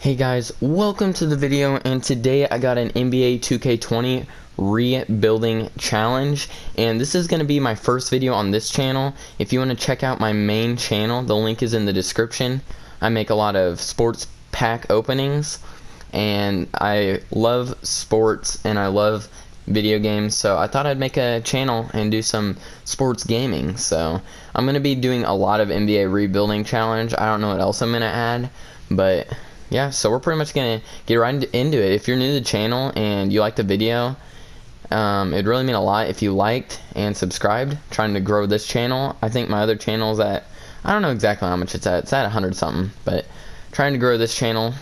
Hey guys, welcome to the video, and today I got an NBA 2K20 rebuilding challenge, and this is going to be my first video on this channel. If you want to check out my main channel, the link is in the description. I make a lot of sports pack openings, and I love sports and I love video games, so I thought I'd make a channel and do some sports gaming. So I'm going to be doing a lot of NBA rebuilding challenge. I don't know what else I'm going to add, but yeah, so we're pretty much going to get right into it. If you're new to the channel and you liked the video, it'd really mean a lot if you liked and subscribed. Trying to grow this channel. I think my other channel's at, I don't know exactly how much it's at 100 something, but trying to grow this channel.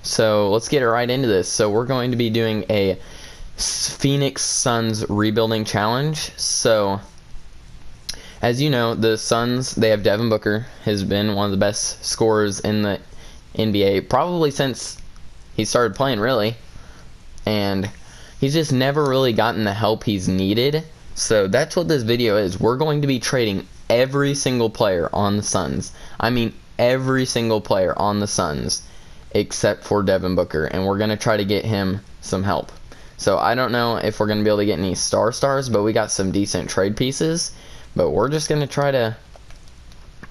So let's get right into this. So we're going to be doing a Phoenix Suns rebuilding challenge. So as you know, the Suns, they have Devin Booker, has been one of the best scorers in the NBA probably since he started playing, really, and he's just never really gotten the help he's needed. So that's what this video is. We're going to be trading every single player on the Suns. I mean every single player on the Suns except for Devin Booker, and we're going to try to get him some help. So I don't know if we're going to be able to get any stars, but we got some decent trade pieces. But we're just going to try to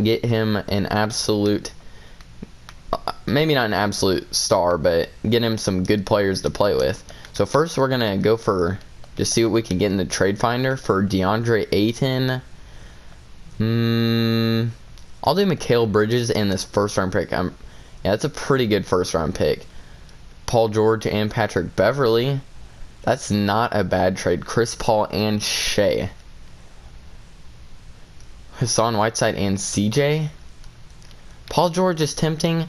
get him an absolute, maybe not an absolute star, but get him some good players to play with. So first we're going to go for, just see what we can get in the trade finder for DeAndre Ayton. I'll do Mikal Bridges and this first round pick. Yeah, that's a pretty good first round pick. Paul George and Patrick Beverly. That's not a bad trade. Chris Paul and Shea. Hassan Whiteside and CJ. Paul George is tempting,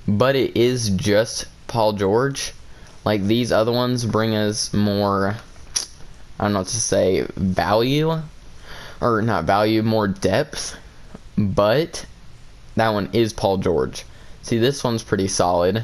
but it is just Paul George. Like, these other ones bring us more, I don't know what to say, value. Or not value, more depth. But that one is Paul George. See, this one's pretty solid.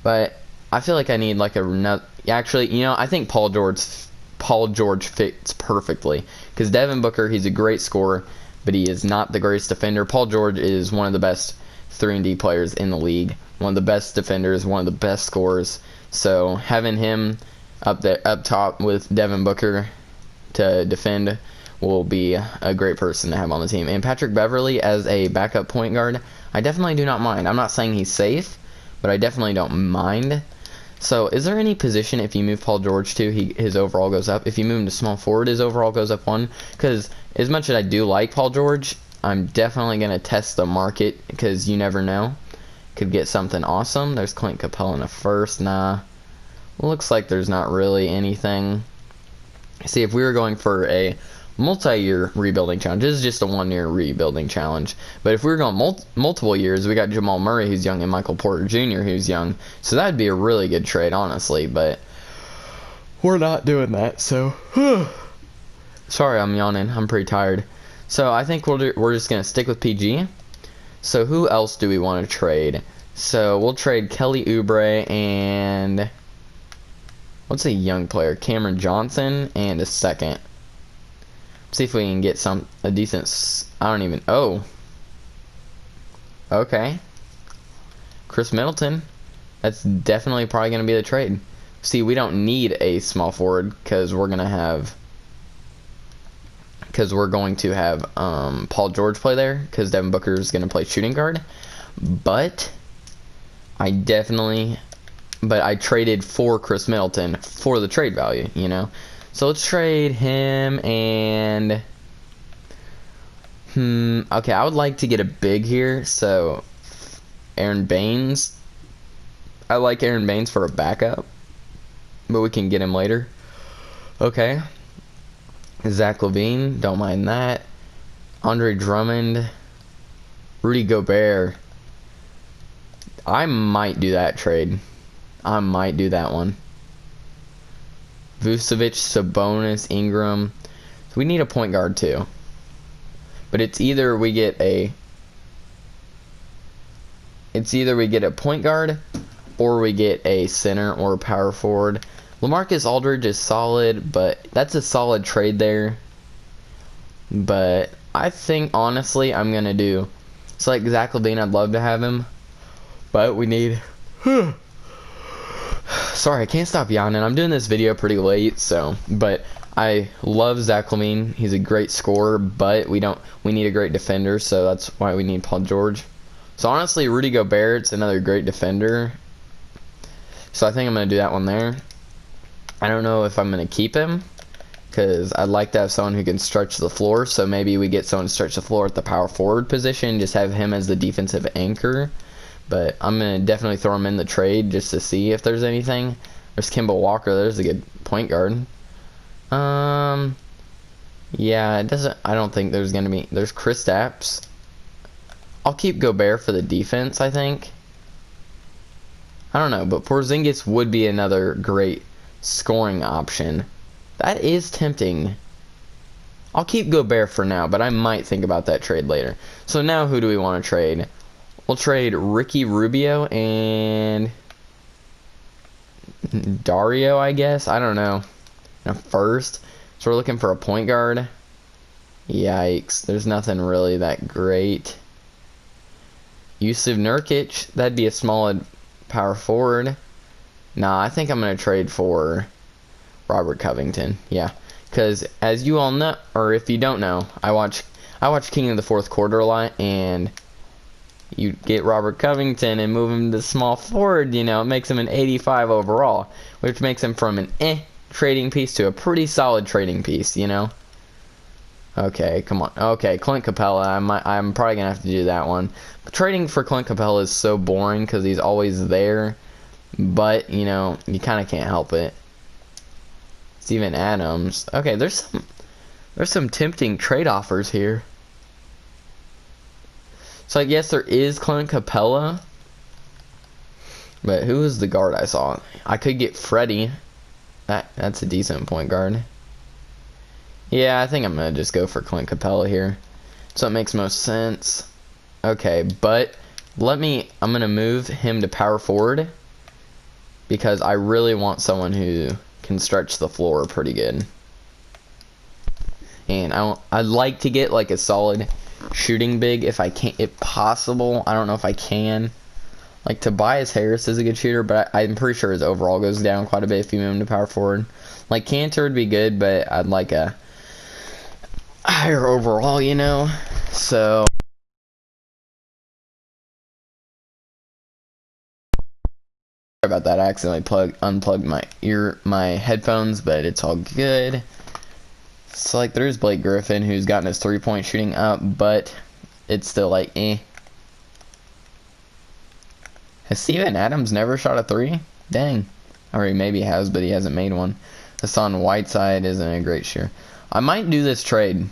But I feel like I need like a, actually, you know, I think Paul George fits perfectly. Because Devin Booker, he's a great scorer, but he is not the greatest defender. Paul George is one of the best 3-and-D players in the league, one of the best defenders, one of the best scorers. So having him up top with Devin Booker to defend will be a great person to have on the team. And Patrick Beverly as a backup point guard, I definitely do not mind. I'm not saying he's safe, but I definitely don't mind. So is there any position if you move Paul George to, his overall goes up? If you move him to small forward, his overall goes up 1? Because as much as I do like Paul George, I'm definitely going to test the market, because you never know. Could get something awesome. There's Clint Capella in a first. Nah. Looks like there's not really anything. See, if we were going for a multi-year rebuilding challenge, this is just a 1-year rebuilding challenge, but if we were going multiple years, we got Jamal Murray, who's young, and Michael Porter Jr., who's young, so that'd be a really good trade, honestly. But we're not doing that, so sorry, I'm yawning, I'm pretty tired. So I think we're just gonna stick with PG. So who else do we want to trade? So we'll trade Kelly Oubre and what's a young player, Cameron Johnson, and a second. See if we can get a decent, oh, okay, Chris Middleton. That's definitely probably going to be the trade. See, we don't need a small forward, because we're going to have Paul George play there, because Devin Booker is going to play shooting guard. But I traded for Chris Middleton for the trade value, you know. So let's trade him and okay, I would like to get a big here. So Aaron Baines. I like Aaron Baines for a backup, but we can get him later. Okay. Zach LaVine, don't mind that. Andre Drummond, Rudy Gobert. I might do that trade. I might do that one. Vucevic, Sabonis, Ingram. So we need a point guard too. But it's either we get a point guard or we get a center or a power forward. LaMarcus Aldridge is solid, but that's a solid trade there. But I think honestly I'm gonna do, so like Zach LaVine, I'd love to have him, But we need... Sorry, I can't stop yawning. I'm doing this video pretty late, so... But I love Zach LaVine. He's a great scorer, but we need a great defender, so that's why we need Paul George. So honestly, Rudy Gobert's another great defender. So I think I'm going to do that one there. I don't know if I'm going to keep him, because I'd like to have someone who can stretch the floor. So maybe we get someone to stretch the floor at the power forward position, just have him as the defensive anchor. But I'm going to definitely throw him in the trade just to see if there's anything. There's Kemba Walker. There's a good point guard. Yeah, I don't think there's going to be... There's Kristaps. I'll keep Gobert for the defense, I think. I don't know, but Porzingis would be another great scoring option. That is tempting. I'll keep Gobert for now, but I might think about that trade later. So now who do we want to trade? We'll trade Ricky Rubio and Dario, I guess. I don't know. First. So we're looking for a point guard. Yikes. There's nothing really that great. Yusuf Nurkic. That'd be a small power forward. Nah, I think I'm going to trade for Robert Covington. Yeah. Because as you all know, or if you don't know, I watch King of the Fourth Quarter a lot, and you get Robert Covington and move him to small forward, you know, it makes him an 85 overall, which makes him from an trading piece to a pretty solid trading piece, you know. Okay, come on. Okay, Clint Capella. I'm probably gonna have to do that one. But trading for Clint Capella is so boring because he's always there, but you know, you kind of can't help it. Steven Adams. Okay, there's some tempting trade offers here. So I guess there is Clint Capella. But who is the guard I saw? I could get Freddie. That's a decent point guard. Yeah, I think I'm going to just go for Clint Capella here. So it makes most sense. Okay, but I'm going to move him to power forward, because I really want someone who can stretch the floor pretty good. And I'd like to get like a solid shooting big if I can, if possible. I don't know if I can. Like, Tobias Harris is a good shooter, but I'm pretty sure his overall goes down quite a bit if you move him to power forward. Like, Cantor would be good, but I'd like a higher overall, you know. So sorry about that. I accidentally unplugged my headphones, but it's all good. It's like there's Blake Griffin, who's gotten his 3-point shooting up, but it's still like Has Steven Adams never shot a 3? Dang. Or he maybe has, but he hasn't made one. Hassan Whiteside isn't a great shooter. I might do this trade.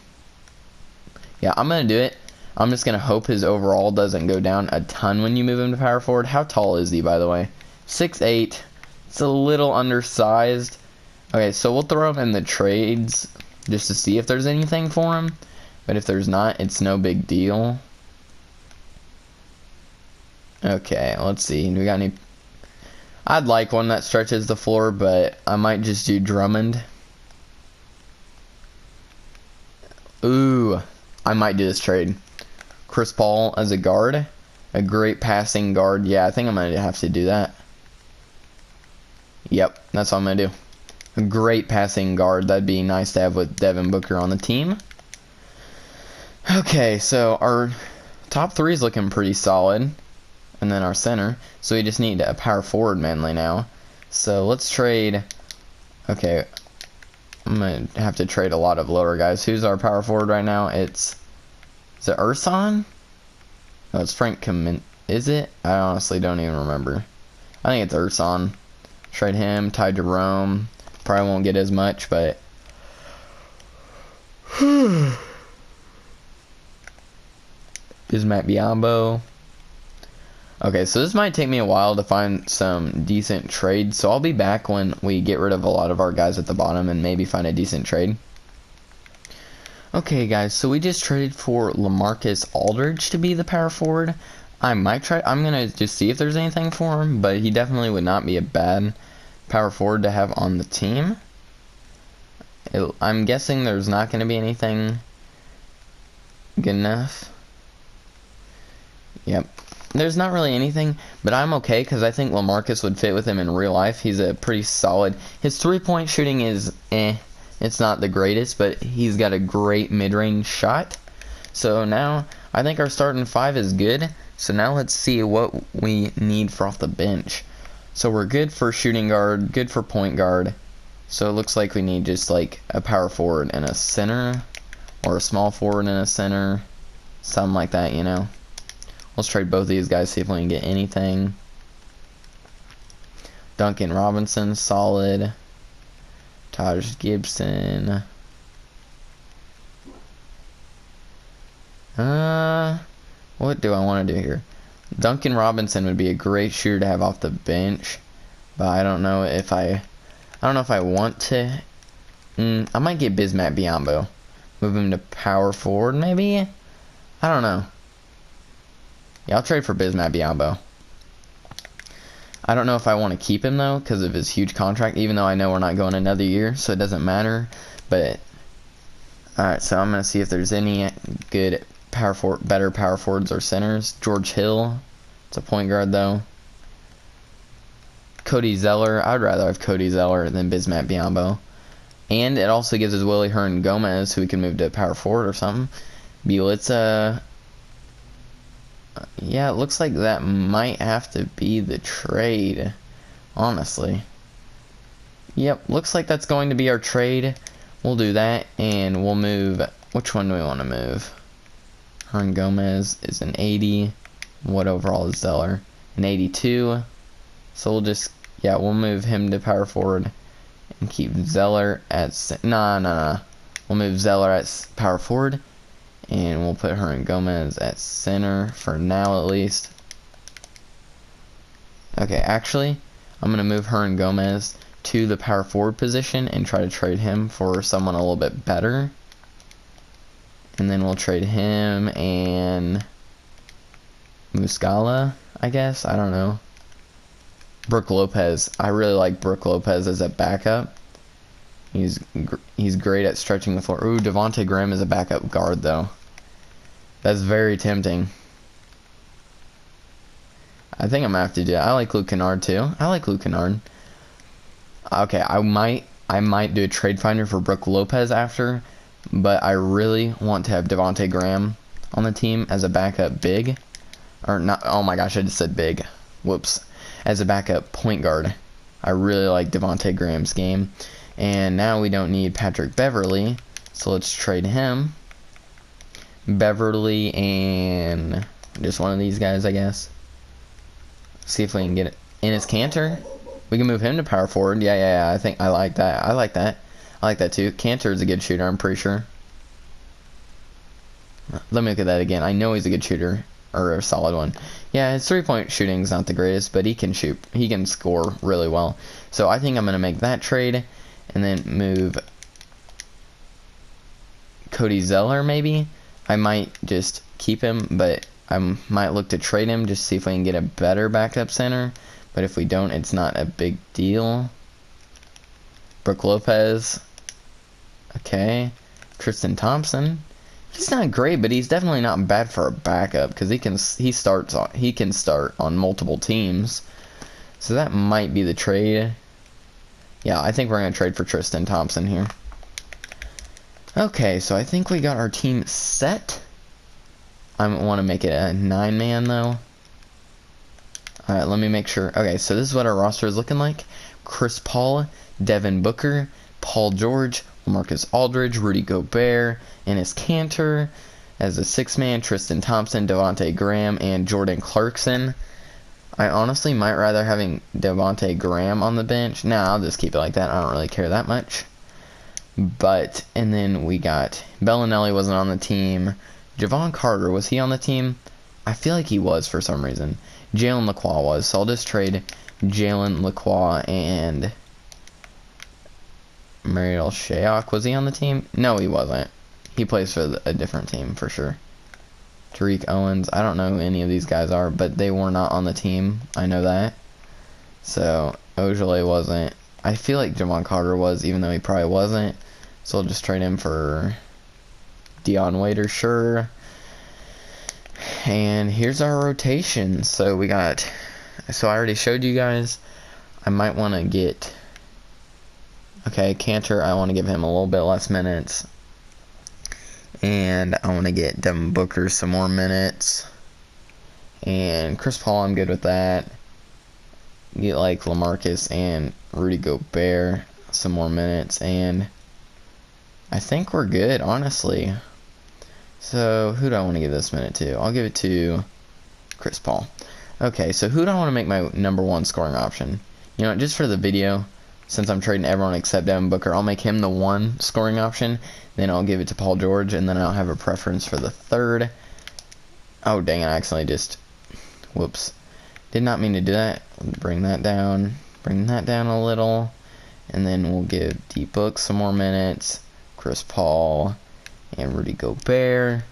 Yeah, I'm going to do it. I'm just going to hope his overall doesn't go down a ton when you move him to power forward. How tall is he, by the way? 6'8". It's a little undersized. Okay, so we'll throw him in the trades just to see if there's anything for him. But if there's not, it's no big deal. Okay, let's see. Do we got any? I'd like one that stretches the floor, but I might just do Drummond. Ooh, I might do this trade. Chris Paul as a guard. A great passing guard. Yeah, I think I'm going to have to do that. Yep, that's what I'm going to do. A great passing guard. That'd be nice to have with Devin Booker on the team. Okay, so our top 3 is looking pretty solid. And then our center. So we just need a power forward mainly now. So let's trade. Okay, I'm going to have to trade a lot of lower guys. Who's our power forward right now? Is it Ursan? No, it's Frank Kamin. Is it? I honestly don't even remember. I think it's Ursan. Trade him. Ty Jerome. Probably won't get as much, but Bismack Biyombo. Okay, so this might take me a while to find some decent trades, so I'll be back when we get rid of a lot of our guys at the bottom and maybe find a decent trade. Okay, guys, so we just traded for LaMarcus Aldridge to be the power forward. I'm gonna just see if there's anything for him, but he definitely would not be a bad power forward to have on the team. I'm guessing there's not going to be anything good enough. Yep. there's not really anything, but I'm okay because I think LaMarcus would fit with him in real life. He's a pretty solid. His 3-point shooting is it's not the greatest, but he's got a great mid-range shot. So now I think our starting 5 is good. So now let's see what we need for off the bench. So we're good for shooting guard, good for point guard. So it looks like we need just like a power forward and a center, or a small forward and a center, something like that, you know. Let's trade both of these guys, see if we can get anything. Duncan Robinson, solid. Taj Gibson. What do I want to do here? Duncan Robinson would be a great shooter to have off the bench, but I don't know if I want to. I might get Bismack Biyombo. Move him to power forward, maybe? I don't know. Yeah, I'll trade for Bismack Biyombo. I don't know if I want to keep him, though, because of his huge contract, even though I know we're not going another year, so it doesn't matter. But, alright, so I'm going to see if there's any good better power forwards or centers. George Hill. It's a point guard, though. Cody Zeller. I'd rather have Cody Zeller than Bismack Biyombo. And it also gives us Willie Hearn Gomez, who we can move to power forward or something. Bielitsa. Yeah, it looks like that might have to be the trade, honestly. Yep, looks like that's going to be our trade. We'll do that, and we'll move. Which one do we want to move? Hearn Gomez is an 80. What overall is Zeller? An 82. So we'll just, yeah, we'll move him to power forward and keep Zeller at, nah. We'll move Zeller at power forward, and we'll put Hearn Gomez at center for now, at least. Okay, actually, I'm going to move Hearn Gomez to the power forward position and try to trade him for someone a little bit better. And then we'll trade him and Muscala, I guess. I don't know. Brook Lopez. I really like Brook Lopez as a backup. He's great at stretching the floor. Ooh, Devontae Graham is a backup guard, though. That's very tempting. I think I'm going to have to do it. I like Luke Kennard, too. I like Luke Kennard. Okay, I might do a trade finder for Brook Lopez after, but I really want to have Devontae Graham on the team as a backup big. Or not, oh my gosh, I just said big. Whoops. As a backup point guard. I really like Devontae Graham's game. And now we don't need Patrick Beverly, so let's trade him. Beverly and just one of these guys, I guess. See if we can get it. Enes Kanter. We can move him to power forward. Yeah. I think I like that. I like that too. Kanter is a good shooter, I'm pretty sure. Let me look at that again. I know he's a good shooter, or a solid one. Yeah, his 3-point shooting is not the greatest, but he can shoot. He can score really well. So I think I'm going to make that trade and then move Cody Zeller, maybe. I might just keep him, but I might look to trade him just to see if we can get a better backup center. But if we don't, it's not a big deal. Brook Lopez. Okay. Tristan Thompson. He's not great, but he's definitely not bad for a backup because he can start on multiple teams. So that might be the trade. Yeah, I think we're going to trade for Tristan Thompson here. Okay, so I think we got our team set. I want to make it a 9-man, though. Alright, let me make sure. Okay, so this is what our roster is looking like. Chris Paul, Devin Booker, Paul George, Marcus Aldridge, Rudy Gobert, Enes Kanter. As a 6-man, Tristan Thompson, Devontae Graham, and Jordan Clarkson. I honestly might rather having Devontae Graham on the bench. Nah, I'll just keep it like that. I don't really care that much. But, and then we got Bellinelli wasn't on the team. Javon Carter, was he on the team? I feel like he was for some reason. Jalen Lacroix was, so I'll just trade Jalen Lacroix and Mariel Shayok. Was he on the team? No, he wasn't. He plays for a different team for sure. Tariq Owens, I don't know who any of these guys are, but they were not on the team. I know that. So, Ojale wasn't. I feel like Javon Carter was, even though he probably wasn't. So I'll just trade him for Dion Waiter, sure. And here's our rotation. So we got, so I already showed you guys. I might want to get, okay, Cantor, I want to give him a little bit less minutes. And I want to get Devin Booker some more minutes. And Chris Paul, I'm good with that. Get like LaMarcus and Rudy Gobert some more minutes. And I think we're good, honestly. So, who do I want to give this minute to? I'll give it to Chris Paul. Okay, so who do I want to make my number one scoring option? You know, just for the video, since I'm trading everyone except Devin Booker, I'll make him the one scoring option. Then I'll give it to Paul George, and then I'll have a preference for the third. Oh, dang it, I accidentally just... Whoops. Did not mean to do that. Bring that down. Bring that down a little. And then we'll give D-Book some more minutes. Chris Paul... and Rudy Gobert,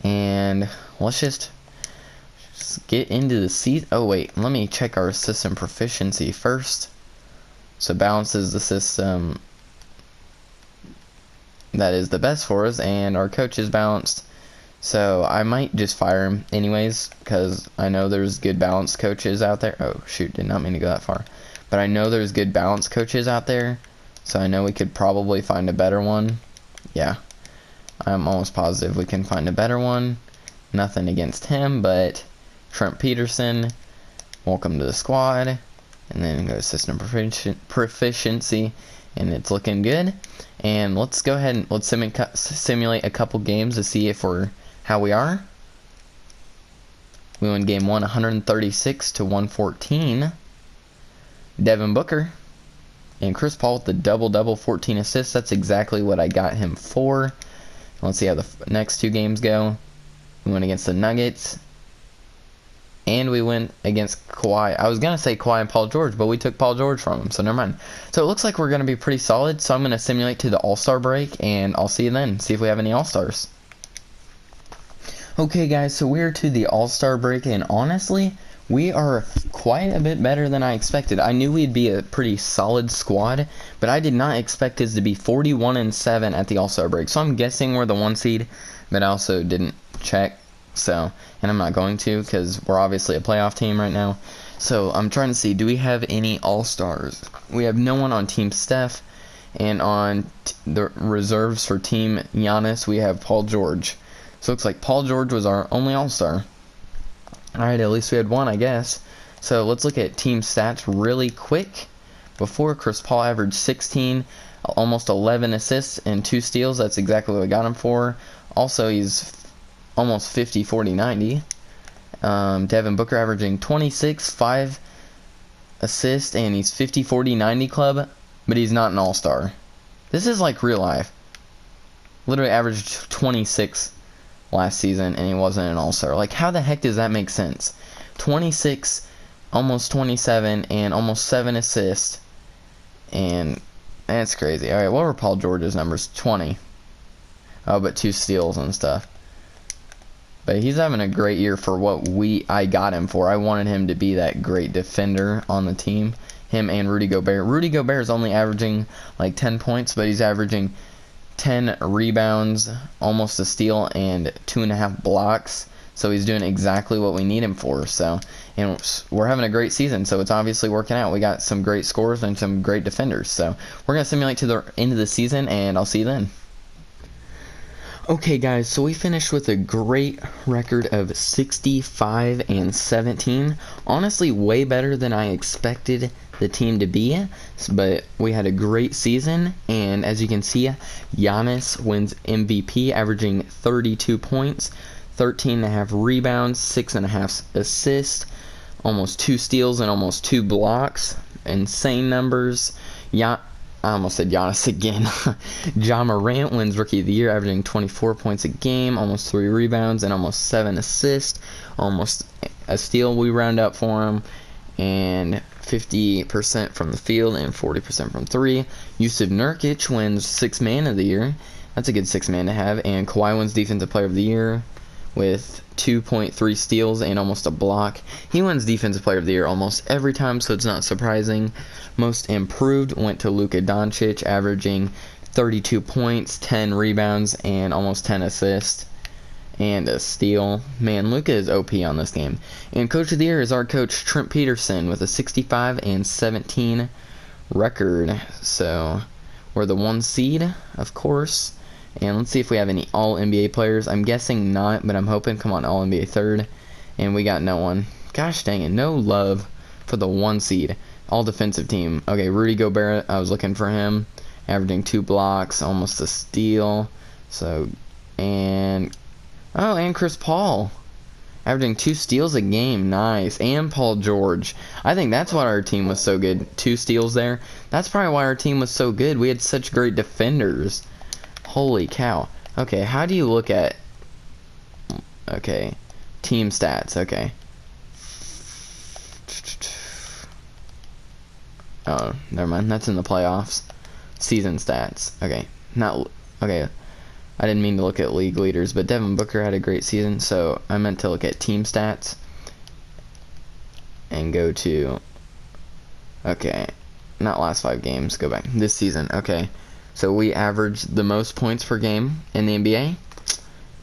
and let's just get into the season. Oh wait, let me check our system proficiency first. So balance is the system that is the best for us, and our coach is balanced. So I might just fire him anyways, because I know there's good balanced coaches out there. Oh shoot, did not mean to go that far. But I know there's good balanced coaches out there, so I know we could probably find a better one. Yeah. I'm almost positive we can find a better one. Nothing against him, but Trent Peterson, welcome to the squad. And then go to system proficiency, and it's looking good. And let's go ahead and let's simulate a couple games to see if how we are. We won game 1, 136 to 114. Devin Booker and Chris Paul with the double-double, 14 assists. That's exactly what I got him for. Let's see how the next two games go. We went against the Nuggets. And we went against Kawhi. I was going to say Kawhi and Paul George, but we took Paul George from him, so never mind. So it looks like we're going to be pretty solid. So I'm going to simulate to the All-Star break, and I'll see you then. See if we have any All-Stars. Okay, guys, so we're to the All-Star break, and honestly, we are quite a bit better than I expected. I knew we'd be a pretty solid squad, but I did not expect us to be 41-7 at the All-Star break. So I'm guessing we're the 1 seed, but I also didn't check. So, and I'm not going to because we're obviously a playoff team right now. So I'm trying to see, do we have any All-Stars? We have no one on Team Steph, and on the reserves for Team Giannis, we have Paul George. So it looks like Paul George was our only All-Star. Alright, at least we had one, I guess. So let's look at team stats really quick. Before, Chris Paul averaged 16, almost 11 assists, and 2 steals. That's exactly what we got him for. Also, he's almost 50, 40, 90. Devin Booker averaging 26, 5 assists, and he's 50, 40, 90 club, but he's not an all-star. This is like real life. Literally averaged 26 last season, and he wasn't an all-star. Like, how the heck does that make sense? 26, almost 27, and almost 7 assists, and that's crazy. Alright, what were Paul George's numbers? 20. Oh, but 2 steals and stuff. But he's having a great year for what I got him for. I wanted him to be that great defender on the team. Him and Rudy Gobert. Rudy Gobert is only averaging like 10 points, but he's averaging 10 rebounds, almost a steal, and 2.5 blocks. So he's doing exactly what we need him for. So, and we're having a great season, so it's obviously working out. We got some great scorers and some great defenders. So we're going to simulate to the end of the season, and I'll see you then. Okay, guys, so we finished with a great record of 65-17. Honestly, way better than I expected the team to be, but we had a great season, and as you can see, Giannis wins MVP, averaging 32 points, 13.5 rebounds, 6.5 assists, almost 2 steals, and almost 2 blocks. Insane numbers. I almost said Giannis again. Ja Morant wins Rookie of the Year, averaging 24 points a game, almost 3 rebounds, and almost 7 assists, almost a steal we round up for him, and 50% from the field and 40% from 3. Jusuf Nurkic wins 6th Man of the Year. That's a good 6th man to have. And Kawhi wins Defensive Player of the Year with 2.3 steals and almost a block. He wins Defensive Player of the Year almost every time, so it's not surprising. Most Improved went to Luka Doncic, averaging 32 points, 10 rebounds, and almost 10 assists. and a steal. Man, Luka is OP on this game. And Coach of the Year is our coach, Trent Peterson, with a 65-17 record. So, we're the 1 seed, of course. And let's see if we have any All-NBA players. I'm guessing not, but I'm hoping. Come on, All-NBA third. And we got no one. Gosh dang it, no love for the 1 seed. All defensive team. Okay, Rudy Gobert, I was looking for him. Averaging 2 blocks, almost a steal. So, and Chris Paul. Averaging 2 steals a game. Nice. And Paul George. I think that's why our team was so good. 2 steals there. That's probably why our team was so good. We had such great defenders. Holy cow. Okay, how do you look at... Okay, team stats. Okay. Oh, never mind. That's in the playoffs. Season stats. Okay, not... Okay, I didn't mean to look at league leaders, but Devin Booker had a great season, so I meant to look at team stats. And go to... Okay, not last 5 games. Go back. This season. Okay. So we averaged the most points per game in the NBA,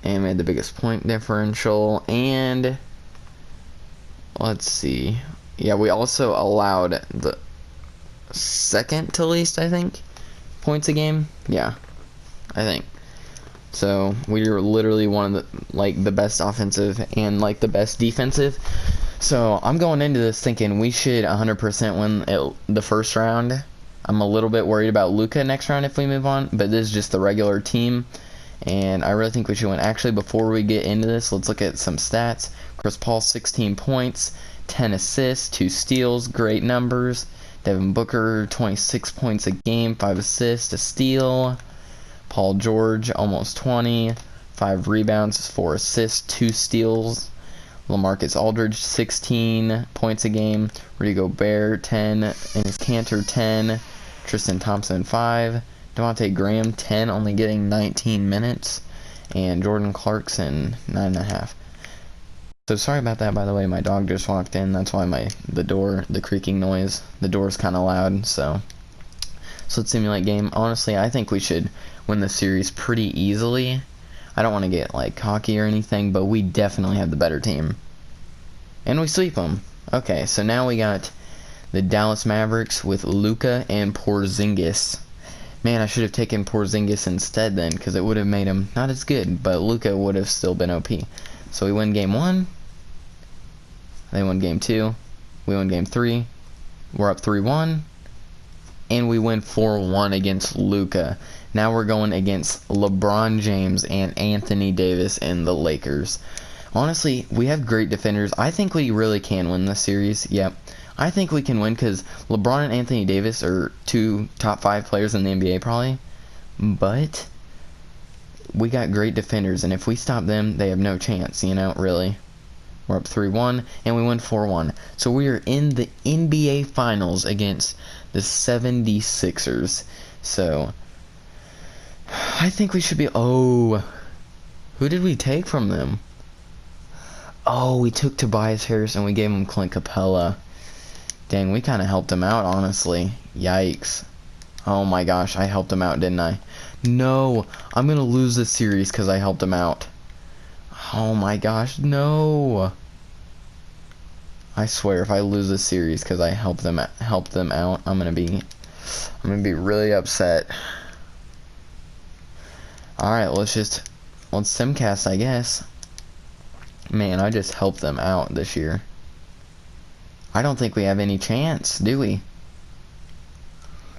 and we had the biggest point differential, and let's see. Yeah, we also allowed the second to least, I think, points a game. Yeah, I think. So we were literally one of the best offensive and the best defensive. So I'm going into this thinking we should 100% win the first round. I'm a little bit worried about Luka next round if we move on, but this is just the regular team, and I really think we should win. Actually, before we get into this, let's look at some stats. Chris Paul, 16 points, 10 assists, 2 steals, great numbers. Devin Booker, 26 points a game, 5 assists, a steal. Paul George, almost 20, 5 rebounds, 4 assists, 2 steals. LaMarcus Aldridge, 16 points a game. Rudy Gobert, 10. Enes Kanter, 10. Tristan Thompson, 5. Devontae Graham, 10, only getting 19 minutes. And Jordan Clarkson, 9.5. So sorry about that, by the way. My dog just walked in. That's why the creaking noise. The door's kind of loud, so let's simulate game. Honestly, I think we should win the series pretty easily. I don't want to get cocky or anything, but we definitely have the better team. And we sweep them. Okay, so now we got the Dallas Mavericks with Luka and Porzingis. Man, I should have taken Porzingis instead then, because it would have made him not as good, but Luka would have still been OP. So we win game 1. They won game 2. We win game 3. We're up 3-1. And we win 4-1 against Luka. Now we're going against LeBron James and Anthony Davis and the Lakers. Honestly, we have great defenders. I think we really can win this series. Yep. I think we can win because LeBron and Anthony Davis are 2 top 5 players in the NBA probably. But we got great defenders, and if we stop them, they have no chance, really. We're up 3-1, and we win 4-1. So we are in the NBA Finals against the 76ers. So I think we should be... Oh, who did we take from them? Oh, we took Tobias Harris and we gave him Clint Capella. Dang, we kind of helped him out, honestly. Yikes. Oh my gosh, I helped him out, didn't I? No, I'm going to lose this series because I helped him out. Oh my gosh, no. I swear, if I lose this series because I helped them out, I'm gonna be really upset. Alright, let's simcast, I guess. Man, I just helped them out this year. I don't think we have any chance, do we?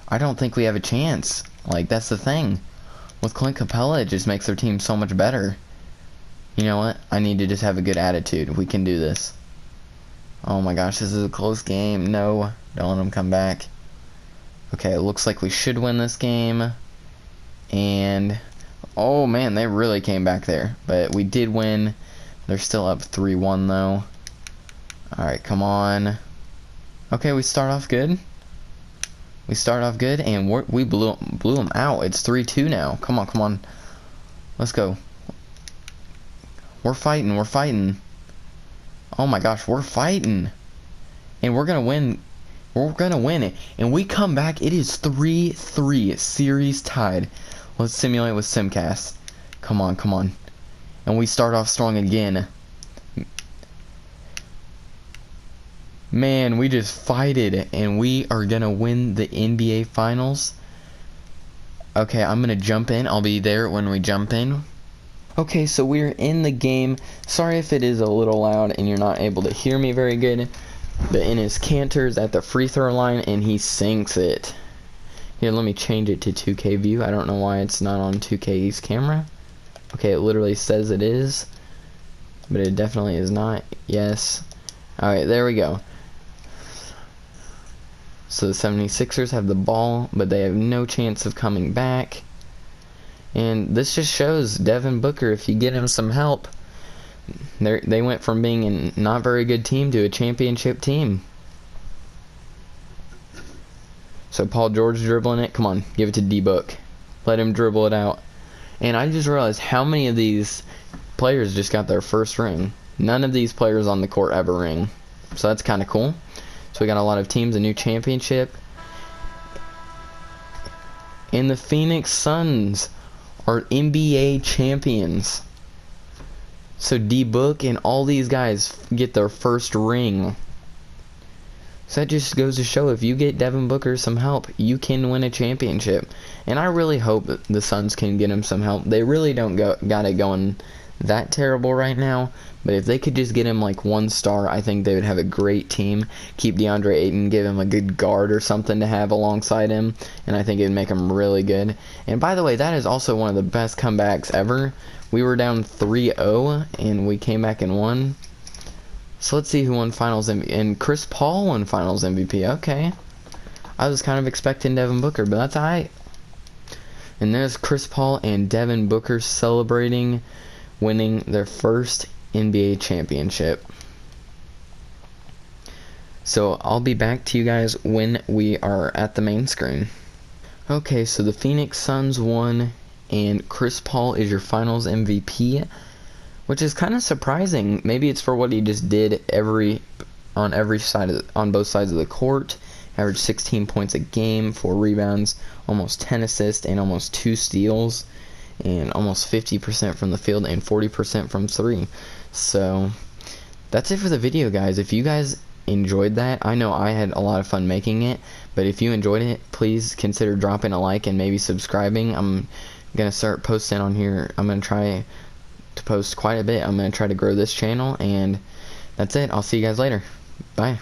I don't think we have a chance. That's the thing. With Clint Capella, it just makes their team so much better. You know what? I need to just have a good attitude. We can do this. Oh my gosh, this is a close game. No, don't let them come back. Okay, it looks like we should win this game. And, oh man, they really came back there. But we did win. They're still up 3-1 though. Alright, come on. Okay, we start off good. And we blew them out. It's 3-2 now. Come on. Let's go. We're fighting. Oh my gosh, we're fighting. And we're gonna win. It. And we come back. It is 3-3. Series tied. Let's simulate with Simcast. Come on. And we start off strong again. Man, we just fighted, and we are gonna win the NBA Finals. Okay, I'm gonna jump in. I'll be there when we jump in. Okay, so we're in the game. Sorry if it is a little loud and you're not able to hear me very good. But Enes Kanter's at the free throw line, and he sinks it. Here, let me change it to 2K view. I don't know why it's not on 2K's camera. Okay, it literally says it is, but it definitely is not. Yes. Alright, there we go. So the 76ers have the ball, but they have no chance of coming back. And this just shows Devin Booker, if you get him some help, they went from being a not very good team to a championship team. So Paul George dribbling it. Come on, give it to D-Book. Let him dribble it out. And I just realized how many of these players just got their first ring. None of these players on the court ever ring. So that's kind of cool. So we got a lot of teams, a new championship. And the Phoenix Suns are NBA champions. So D-Book and all these guys get their first ring. So that just goes to show, if you get Devin Booker some help, you can win a championship. And I really hope the Suns can get him some help. They really don't got it going that terrible right now, but if they could just get him like 1 star, I think they would have a great team. Keep DeAndre Ayton, give him a good guard or something to have alongside him, and I think it'd make him really good. And by the way, that is also one of the best comebacks ever. We were down 3-0 and we came back and won. So let's see who won Finals MVP. And Chris Paul won Finals MVP. Okay, I was kind of expecting Devin Booker, but that's alright. And there's Chris Paul and Devin Booker celebrating winning their first NBA championship. So I'll be back to you guys when we are at the main screen. Okay, so the Phoenix Suns won, and Chris Paul is your Finals MVP, which is kind of surprising. Maybe it's for what he just did on both sides of the court. Averaged 16 points a game, 4 rebounds, almost 10 assists, and almost 2 steals, and almost 50% from the field and 40% from 3. So that's it for the video, guys. If you guys enjoyed that, I know I had a lot of fun making it, but if you enjoyed it, please consider dropping a like and maybe subscribing. I'm gonna start posting on here. I'm gonna try to post quite a bit. I'm gonna try to grow this channel, and that's it. I'll see you guys later. Bye.